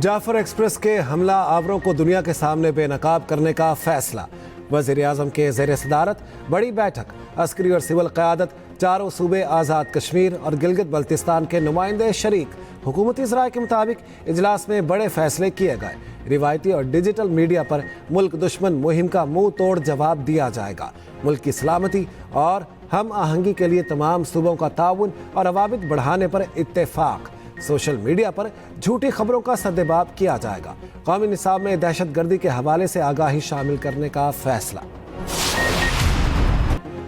Jafar express के हमला आवरों को दुनिया के सामने बेनकाब करने का फैसला। वज़ीर-ए-आज़म के ज़ेर सदारत बड़ी बैठक। अस्करी और सिविल क़यादत, चारों सूबे, आज़ाद कश्मीर और गिलगित बल्तिस्तान के नुमाइंदे शरीक। हुकूमती ज़राए के मुताबिक इजलास में बड़े फैसले किए गए। रिवायती और डिजिटल मीडिया पर मुल्क दुश्मन मुहिम का मुंह तोड़ जवाब दिया जाएगा। मुल्क की सलामती और हम आहंगी के लिए तमाम सूबों का ताउन और अवाबित बढ़ाने पर इत्तेफाक। सोशल मीडिया पर झूठी खबरों का सद्देबाब किया जाएगा। कौमी निसाब में दहशत गर्दी के हवाले से आगाही शामिल करने का फैसला।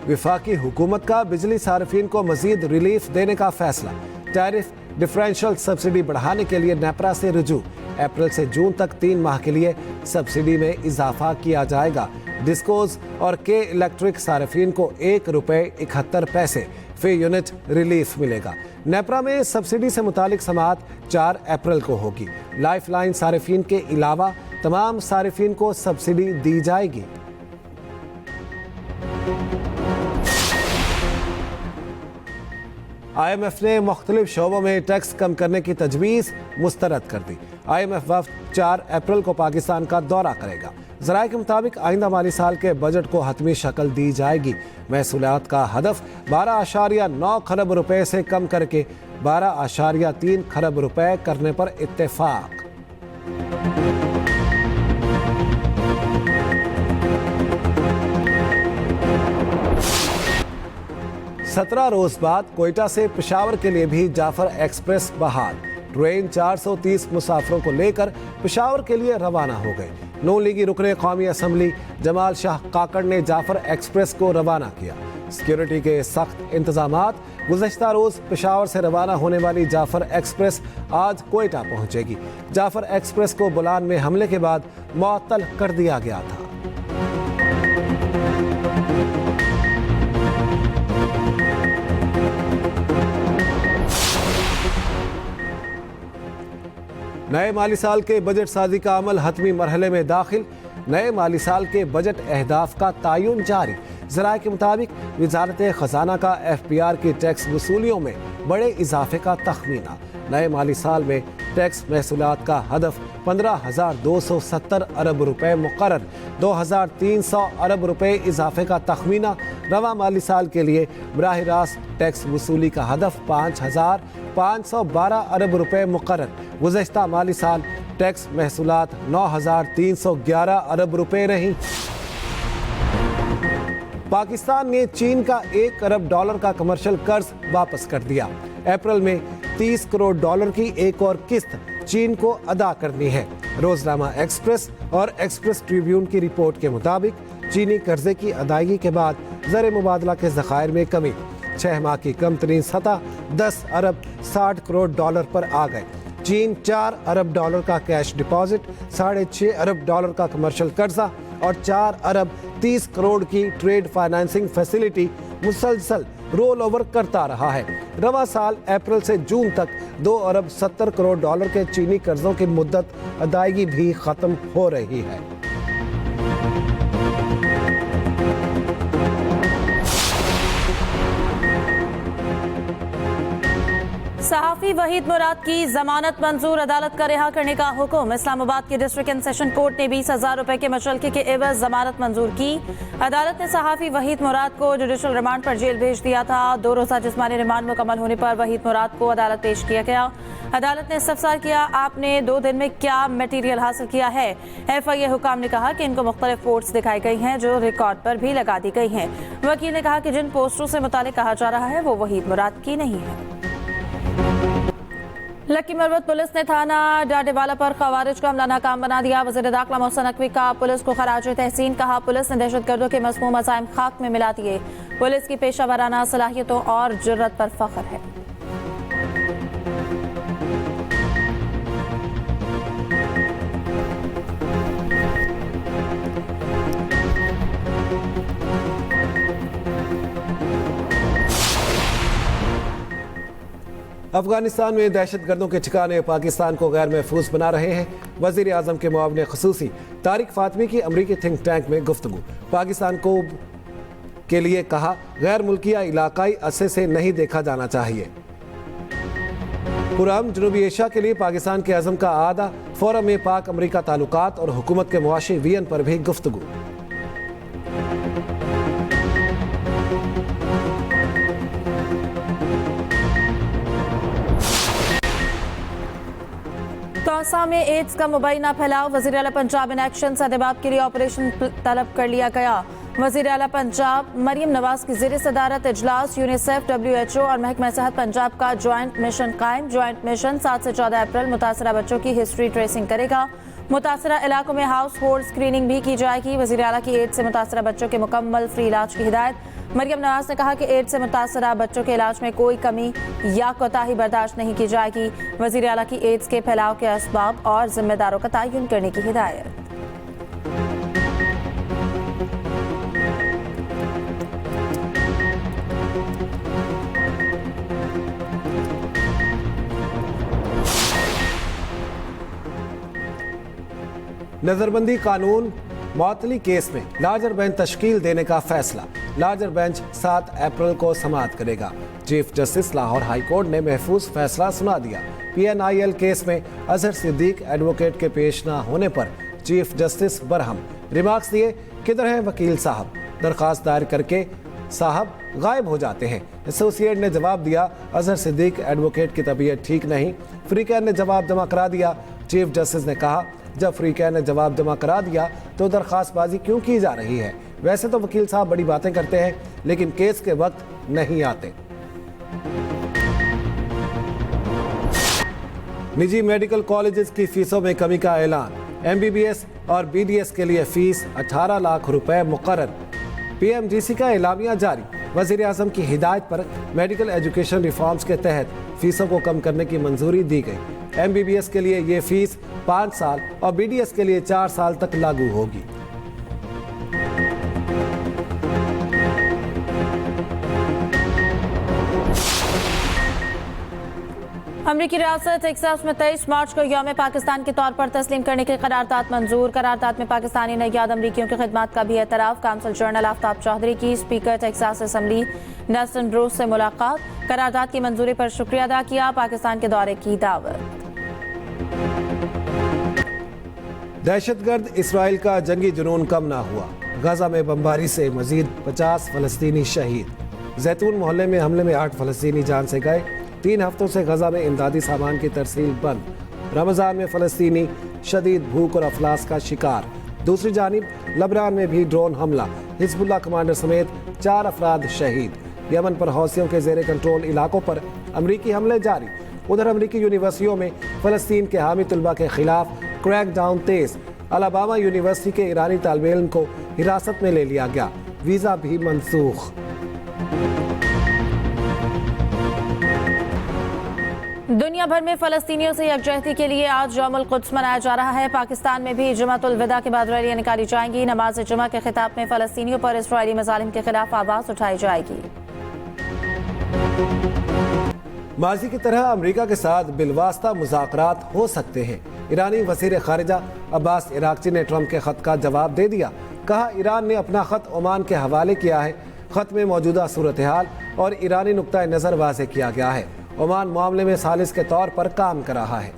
विफाकी हुकूमत का बिजली सार्फिन को मजीद रिलीफ देने का फैसला। टैरिफ डिफरेंशियल सब्सिडी बढ़ाने के लिए नेपरा से रुजू। अप्रैल से जून तक 3 माह के लिए सब्सिडी में इजाफा किया जाएगा। डिस्कोज और के इलेक्ट्रिक सार्फिन को ₹1.71 फी यूनिट रिलीफ मिलेगा। नेपरा में सब्सिडी से मुतालिक समाअत 4 अप्रैल को होगी। लाइफ लाइन सार्फिन के अलावा तमाम सार्फिन को सब्सिडी दी जाएगी। IMF ने मुख्तलिफ शोबों में टैक्स कम करने की तजवीज़ मुस्तरद कर दी। IMF वफ़द 4 अप्रैल को पाकिस्तान का दौरा करेगा। ज़राए के मुताबिक आइंदा माली साल के बजट को हतमी शक्ल दी जाएगी। महसूलात का हदफ 12.9 खरब रुपए से कम करके 12.3 खरब रुपए करने पर इत्तेफाक। 17 रोज बाद कोयटा से पेशावर के लिए भी जाफर एक्सप्रेस बहाल। ट्रेन 430 मुसाफिरों को लेकर पेशावर के लिए रवाना हो गई। नून लीगी रुकने कौमी असम्बली जमाल शाह काकड़ ने जाफर एक्सप्रेस को रवाना किया। सिक्योरिटी के सख्त इंतजामात। गुज़श्ता रोज पेशावर से रवाना होने वाली जाफर एक्सप्रेस आज कोयटा पहुंचेगी। जाफर एक्सप्रेस को बुलान में हमले के बाद मुअत्तल कर दिया गया था। नए माली साल के बजट साजी का अमल हतमी मरहले में दाखिल। नए माली साल के बजट अहदाफ का तयन जारी। ज़राए के मुताबिक वज़ारत ख़जाना का FPR की टैक्स वसूलियों में बड़े इजाफे का तखमीना। नए माली साल में टैक्स महसूलात का हदफ 15,270 अरब रुपए मुकर्रर। 2,300 अरब रुपए इजाफे का तखमीना। रवा माली साल के लिए बराह रास्त टैक्स वसूली का हदफ 5,512 अरब रुपए मुकर्रर। गुज़श्ता माली साल टैक्स महसूलात 9,311 अरब रुपए रही। पाकिस्तान ने चीन का $1 अरब का कमर्शियल कर्ज वापस कर दिया। अप्रैल में $30 करोड़ की एक और किस्त चीन को अदा करनी है। रोजनामा एक्सप्रेस और एक्सप्रेस ट्रिब्यून की रिपोर्ट के मुताबिक चीनी कर्जे की अदायगी के बाद ज़र मुबादला के ज़खायर में कमी। 6 माह की कम तरीन सतह $10 अरब 60 करोड़ पर आ गए। चीन $4 अरब का कैश डिपॉजिट, $6.5 अरब का कमर्शियल कर्जा और $4 अरब 30 करोड़ की ट्रेड फाइनेंसिंग फैसिलिटी मुसलसल रोल ओवर करता रहा है। रवा साल अप्रैल से जून तक $2 अरब 70 करोड़ के चीनी कर्जों की मुद्दत अदायगी भी खत्म हो रही है। सहाफ़ी वहीद मुराद की जमानत मंजूर। अदालत का रिहा करने का हुक्म। इस्लामाबाद की डिस्ट्रिक्ट एंड सेशन कोर्ट ने 20,000 रुपए के मशल्के के एवज जमानत मंजूर की। अदालत ने सहाफ़ी वहीद मुराद को जुडिशल रिमांड पर जेल भेज दिया था। 2 रोज़ा जिस्मानी रिमांड मुकम्मल होने पर वहीद मुराद को अदालत पेश किया गया। अदालत ने इस्तफसार किया, आपने 2 दिन में क्या मटीरियल हासिल किया है। FIA हुकाम ने कहा कि इनको मुख्तलिफ फोर्स दिखाई गई हैं जो रिकॉर्ड पर भी लगा दी गई हैं। वकील ने कहा कि जिन पोस्टरों से मुतालिक कहा जा रहा है वो वहीद मुराद की नहीं है। लकी मरवत पुलिस ने थाना डाडेवाला पर खवारिज का हमला नाकाम बना दिया। वज़ीर दाखिला मोहसिन नकवी का पुलिस को खराज तहसीन कहा। पुलिस ने दहशतगर्दों के मज़मूम अज़ाइम खाक में मिला दिए। पुलिस की पेशा वराना सलाहियतों और जुर्रत पर फख्र है। अफगानिस्तान में दहशतगर्दों के ठिकाने पाकिस्तान को गैर महफूज बना रहे हैं। वज़ीर आज़म के मुआविन ख़ुसूसी तारिक फ़ातमी की अमरीकी थिंक टैंक में गुफ्तगू। पाकिस्तान को के लिए कहा, गैर मुल्किया इलाकाई अरसे से नहीं देखा जाना चाहिए। पुरअमन जनूबी एशिया के लिए पाकिस्तान के अज़म का आदा। फोरम में पाक अमेरिका ताल्लुकात और हुकूमत के मुआशी वियन पर भी गुफ्तगू। तौसा में एड्स का मुबैना फैलाव, वज़ीर आला पंजाब इन एक्शन, सदबाब के लिए ऑपरेशन तलब कर लिया गया। वज़ीर आला पंजाब मरियम नवाज की ज़ेर सदारत इजलास, यूनिसेफ, WHO और महकमा सेहत पंजाब का ज्वाइंट मिशन कायम। ज्वाइंट मिशन 7 से 14 अप्रैल मुतासरा बच्चों की हिस्ट्री ट्रेसिंग करेगा। मुतासरा इलाकों में हाउस होल्ड स्क्रीनिंग भी की जाएगी। वज़ीर आला की एड्स से मुतासरा बच्चों के मुकम्मल फ्री इलाज की हिदायत। मरियम नवाज ने कहा कि एड्स से मुतासरा बच्चों के इलाज में कोई कमी या कोताही बर्दाश्त नहीं की जाएगी। वज़ीर आला की एड्स के फैलाव के असबाब और जिम्मेदारों का तयन करने की हिदायत। नजरबंदी कानून मअतली केस में लार्जर बेंच तश्कील देने का फैसला। लार्जर बेंच 7 अप्रैल को समाअत करेगा। Chief justice Lahore high court ने महफूज फैसला सुना दिया। PNIL केस में अजहर सिद्दीक एडवोकेट के पेश न होने पर चीफ जस्टिस बरहम। रिमार्क्स दिए, किधर हैं वकील साहब? दरखास्त दायर करके साहब गायब हो जाते हैं। एसोसिएट ने जवाब दिया, अजहर सिद्दीक एडवोकेट की तबीयत ठीक नहीं। फ्रीकैन ने जवाब जमा करा दिया। चीफ जस्टिस ने कहा, जब फ्रीकैन ने जवाब जमा करा दिया तो दरखास्तबाजी क्यों की जा रही है? वैसे तो वकील साहब बड़ी बातें करते हैं लेकिन केस के वक्त नहीं आते। निजी मेडिकल कॉलेजेस की फीसों में कमी का ऐलान। MBBS और BDS के लिए फीस 18 लाख रुपए मुकर्रर। PMGC का एलामिया जारी। वज़ीर आज़म की हिदायत पर मेडिकल एजुकेशन रिफॉर्म्स के तहत फीसों को कम करने की मंजूरी दी गई। MBBS के लिए ये फीस 5 साल और BDS के लिए 4 साल तक लागू होगी। अमरीकी रियासत टेक्सास में 23 मार्च को यौम पाकिस्तान के तौर पर तस्लीम करने की करारदाद मंजूर। करारदाद में पाकिस्तानी नैयाद अमरीकियों की खिदमत का भी एतराफ़। काउंसिल जनरल आफ्ताब चौधरी की speaker Texas assembly Nelson Bruce से मुलाकात। करारदाद की मंजूरी पर शुक्रिया अदा किया। पाकिस्तान के दौरे की दावत। दहशतगर्द इसराइल का जंगी जुनून कम ना हुआ। गजा में बमबारी से मजीद 50 फलस्तीनी शहीद। जैतून मोहल्ले में हमले में 8 फलस्तीनी जान से गए। 3 हफ्तों से गजा में इमदादी सामान की तरसील बंद। रमजान में फलस्तीनी शदीद भूख और अफलास का शिकार। दूसरी जानिब लबनान में भी ड्रोन हमला। हिजबुल्लाह कमांडर समेत 4 अफराद शहीद। यमन पर हौसियों के जेर कंट्रोल इलाकों पर अमरीकी हमले जारी। उधर अमरीकी यूनिवर्सिटियों में फलस्तीन के हामी तलबा के खिलाफ क्रैकडाउन तेज। अलाबामा यूनिवर्सिटी के ईरानी तालिब इल्म को हिरासत में ले लिया गया। वीजा भी मनसूख। दुनिया भर में फलस्तीनियों से यकजहती के लिए आज यौमुल कुद्स मनाया जा रहा है। पाकिस्तान में भी जुमातुल विदा के बाद रैलियां निकाली जाएंगी। नमाज जुमा के खिताब में फलस्तीनियों पर इस्राईली मज़ालिम के खिलाफ आवाज़ उठाई जाएगी। माजी की तरह अमेरिका के साथ बिलवास्ता मुज़ाकरात हो सकते हैं। ईरानी वज़ीर ख़ारिजा अब्बास इराक़ची ने ट्रंप के ख़त का जवाब दे दिया। कहा, ईरान ने अपना ख़त ओमान के हवाले किया है। ख़त में मौजूदा सूरत हाल और ईरानी नुक्ता नज़र वाज़ेह किया गया है। ओमान मामले में सालिस के तौर पर काम कर रहा है।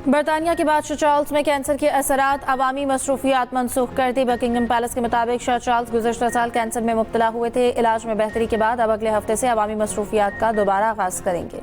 बरतानिया के बादशाह चार्ल्स में कैंसर के असरात। अवामी मसरूफियात मनसूख कर दी। बकिंगम पैलेस के मुताबिक शाह चार्ल्स गुज़श्ता साल कैंसर में मुब्तला हुए थे। इलाज में बेहतरी के बाद अब अगले हफ्ते से अवामी मसरूफियात का दोबारा आगाज करेंगे।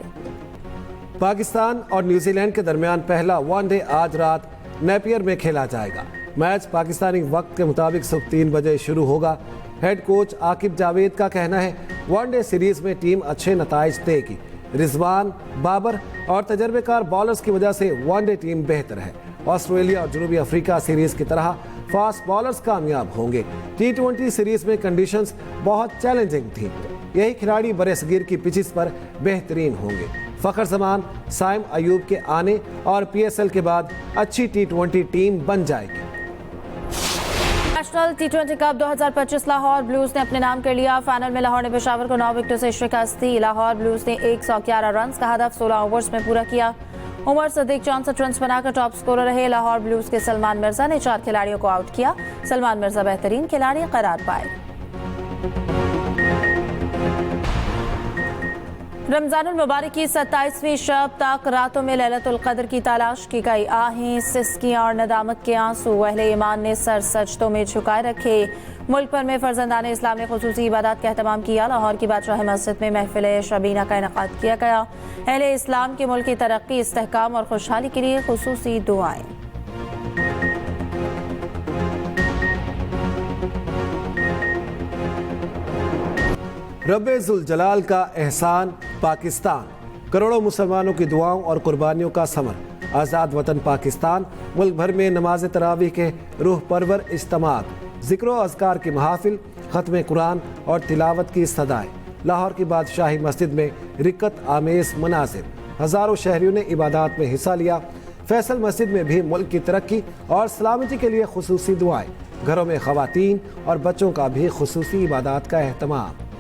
पाकिस्तान और न्यूजीलैंड के दरमियान पहला वनडे आज रात नेपियर में खेला जाएगा। मैच पाकिस्तानी वक्त के मुताबिक सुबह 3 बजे शुरू होगा। हेड कोच आकिब जावेद का कहना है, वनडे सीरीज में टीम अच्छे नताइज देगी। रिजवान, बाबर और तजर्बेकार बॉलर्स की वजह से वनडे टीम बेहतर है। ऑस्ट्रेलिया और जनूबी अफ्रीका सीरीज की तरह फास्ट बॉलर्स कामयाब होंगे। T20 सीरीज में कंडीशंस बहुत चैलेंजिंग थी। यही खिलाड़ी बरे-सगीर की पिचेस पर बेहतरीन होंगे। फखर जमान, साइम अयूब के आने और PSL के बाद अच्छी T20 टीम बन जाएगी। National T20 cup 2025 Lahore blues ने अपने नाम कर लिया। फाइनल में लाहौर ने पेशावर को 9 विकेटों से शिकस्त दी। लाहौर ब्लूज ने 111 रन का हदफ 16 ओवर्स में पूरा किया। उमर सदीक 64 रन बनाकर टॉप स्कोरर रहे। लाहौर ब्लूज के सलमान मिर्जा ने 4 खिलाड़ियों को आउट किया। सलमान मिर्जा बेहतरीन खिलाड़ी करार पाए। रमजानुल मुबारक की 27वीं शब तक रातों में लैलतुल कद्र की तलाश की गई। आहें, सिस्कियां और नदामत के आंसू अहले ईमान ने सर सजदों में झुकाए रखे। मुल्क भर में फर्जंदान इस्लाम ने खुसूसी इबादत का एहतमाम किया। लाहौर की बादशाह मस्जिद में महफिल शबीना का इनेकाद किया गया। अहले इस्लाम के मुल्क की तरक्की, इस्तेहकाम और खुशहाली के लिए खुसूसी दुआएं। रब्बे-जुल जलाल का एहसान पाकिस्तान, करोड़ों मुसलमानों की दुआओं और कुर्बानियों का समर। आज़ाद वतन पाकिस्तान, मुल्क भर में नमाज तरावी के रूह परवर इज्तिमात, जिक्र व अज़कार की महाफिल, ख़त्म कुरान और तिलावत की सदाएं। लाहौर की बादशाही मस्जिद में रिक्कत आमेज़ मनाजिर, हज़ारों शहरियों ने इबादत में हिस्सा लिया। फैसल मस्जिद में भी मुल्क की तरक्की और सलामती के लिए खुसूसी दुआएं। घरों में ख़वातीन और बच्चों का भी खुसूसी इबादत का एहतमाम।